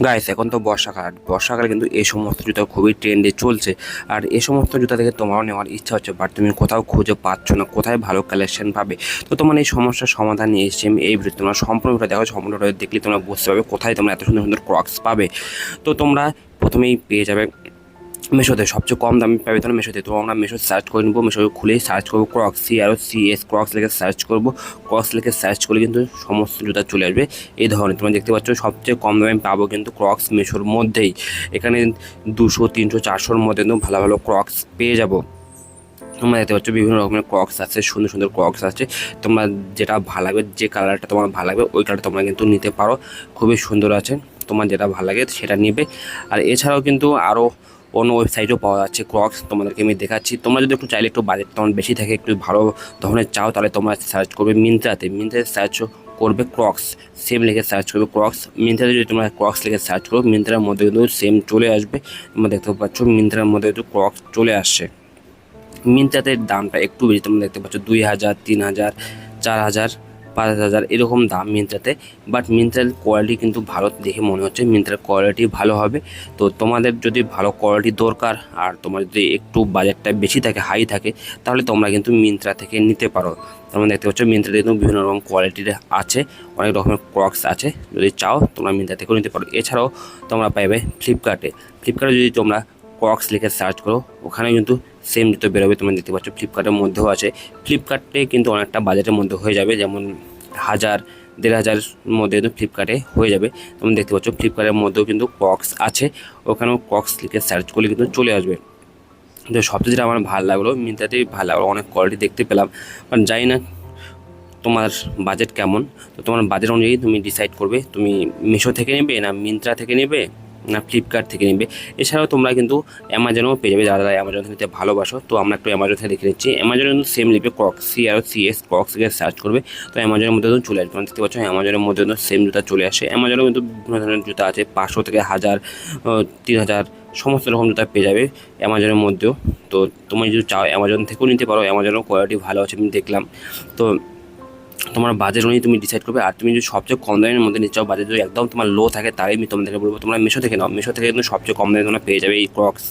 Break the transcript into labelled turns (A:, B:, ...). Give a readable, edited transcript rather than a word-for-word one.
A: Guys এখন তো বর্ষাকালে কিন্তু এই সমস্ত জুতা খুবই ট্রেন্ডে চলছে। আর এই সমস্ত জুতা থেকে তোমারও নেওয়ার ইচ্ছা হচ্ছে, বাট তুমি কোথাও খুঁজে পাচ্ছ না কোথায় ভালো কালেকশন পাবে। তো তোমার এই সমস্যার সমাধান নিয়ে এসেছি আমি এই ভিডিও। তোমরা সম্পূর্ণটা দেখো, সম্পূর্ণটা দেখলে তোমরা বুঝতে পারবে কোথায় তোমরা এত সুন্দর সুন্দর ক্রক্স পাবে। তো তোমরা প্রথমেই পেয়ে যাবে মেশোতে, সবচেয়ে কম দামে পাবে তোমরা মেশোতে। তো আমরা মেশো সার্চ করে নেবো, মেশো খুলেই সার্চ করবো ক্রক্স, CROCS ক্রক্স লিখে সার্চ করবো। ক্রক্স লিখে সার্চ করলে কিন্তু সমস্ত জুতা চলে আসবে এই ধরনের। তোমরা দেখতে পাচ্ছ সবচেয়ে কম দামে পাবো কিন্তু ক্রক্স মেশোর মধ্যেই। এখানে 200, 300, 400-র মধ্যে কিন্তু ভালো ভালো ক্রক্স পেয়ে যাবো। তোমরা দেখতে পাচ্ছ বিভিন্ন রকমের ক্রক্স আছে, সুন্দর সুন্দর ক্রক্স আছে। তোমরা যেটা ভালো লাগবে, যে কালারটা তোমার ভালো লাগবে ওই কালারটা তোমরা কিন্তু নিতে পারো, খুবই সুন্দর আছে। তোমার যেটা ভালো লাগে সেটা নিবে। আর এছাড়াও কিন্তু আরও অন্য ওয়েবসাইটও পাওয়া যাচ্ছে ক্রক্স, তোমাদেরকে আমি দেখাচ্ছি। তোমরা যদি একটু চাইলে একটু বাজেট তোমার বেশি থাকে, একটু ভালো ধরনের চাও, তাহলে তোমরা সার্চ করবে মিন্ত্রাতে সার্চ করবে ক্রক্স, সেম লিখে সার্চ করবে ক্রক্স। মিন্ত্রাতে যদি তোমরা ক্রক্স লিখে সার্চ করো, মিন্ত্রার মধ্যে কিন্তু সেম চলে আসবে। তোমরা দেখতে পাচ্ছ মিন্ত্রার মধ্যে কিন্তু ক্রক্স চলে আসছে। মিন্ত্রাতে দামটা একটু বেশি, তোমরা দেখতে পাচ্ছ 2000, 3000, 4000, 5000 এরকম দাম মিন্ত্রাতে। বাট মিন্ত্রার কোয়ালিটি কিন্তু ভালো দেখে মনে হচ্ছে, মিন্ত্রার কোয়ালিটি ভালো হবে। তো তোমাদের যদি ভালো কোয়ালিটি দরকার আর তোমার যদি একটু বাজেটটা বেশি থাকে, হাই থাকে, তাহলে তোমরা কিন্তু মিন্ত্রা থেকে নিতে পারো। তোমরা দেখতে পাচ্ছ মিন্ত্রাতে কিন্তু বিভিন্ন রকম কোয়ালিটির আছে, অনেক রকমের ক্রক্স আছে। যদি চাও তোমরা মিন্ত্রা থেকেও নিতে পারো। এছাড়াও তোমরা পাইবে ফ্লিপকার্টে যদি তোমরা ক্রক্স লিখে সার্চ করো, ওখানে কিন্তু সেম জুতো বেরোবে। তোমরা দেখতে পাচ্ছ ফ্লিপকার্টের মধ্যেও আছে। ফ্লিপকার্টে কিন্তু অনেকটা বাজেটের মধ্যে হয়ে যাবে, যেমন 1000, 1500 মধ্যে কিন্তু ফ্লিপকার্টে হয়ে যাবে। তোমরা দেখতে পাচ্ছ ফ্লিপকার্টের মধ্যেও কিন্তু ক্রক্স আছে, ওখানেও ক্রক্স লিখে সার্চ করলে কিন্তু চলে আসবে। তো সবচেয়ে যেটা আমার ভালো লাগলো, মিন্ত্রাতেই ভালো লাগলো, অনেক কোয়ালিটি দেখতে পেলাম। কারণ জানি না তোমার বাজেট কেমন, তো তোমার বাজেট অনুযায়ী তুমি ডিসাইড করবে তুমি মিশো থেকে নেবে না মিন্ত্রা থেকে নেবে না ফ্লিপকার্ট থেকে নেবে। এছাড়াও তোমরা কিন্তু অ্যামাজনেও পেয়ে যাবে, যারা অ্যামাজন নিতে ভালোবাসো। তো আমরা একটু অ্যামাজন থেকে দেখে নিচ্ছি। অ্যামাজনে কিন্তু সেম লিখবে ক্রক্স, CROCS ক্রক্স থেকে সার্চ করবে, তো অ্যামাজনের মধ্যে কিন্তু চলে আসবে। তোমরা দেখতে পাচ্ছ অ্যামাজনের মধ্যে কিন্তু সেম জুতা চলে আসে। অ্যামাজনেও কিন্তু বিভিন্ন ধরনের জুতা আছে, 500 থেকে 1000, 3000 সমস্ত রকম জুতা পেয়ে যাবে অ্যামাজনের মধ্যেও। তো তুমি যদি চাও অ্যামাজন থেকেও নিতে পারো, অ্যামাজনেও কোয়ালিটি ভালো আছে আমি দেখলাম। তো তোমার বাজেট অনুযায়ী তুমি ডিসাইড করবে। আর তুমি যদি সবচেয়ে কম দামের মধ্যে নিতে চাও, বাজেট যদি একদম তোমার লো থাকে, তাই আমি তোমাদেরকে বলবো তোমরা মিশো থেকে নাও। মিশো থেকে কিন্তু সবচেয়ে কম দামে তোমরা পেয়ে যাবে এই ক্রক্স।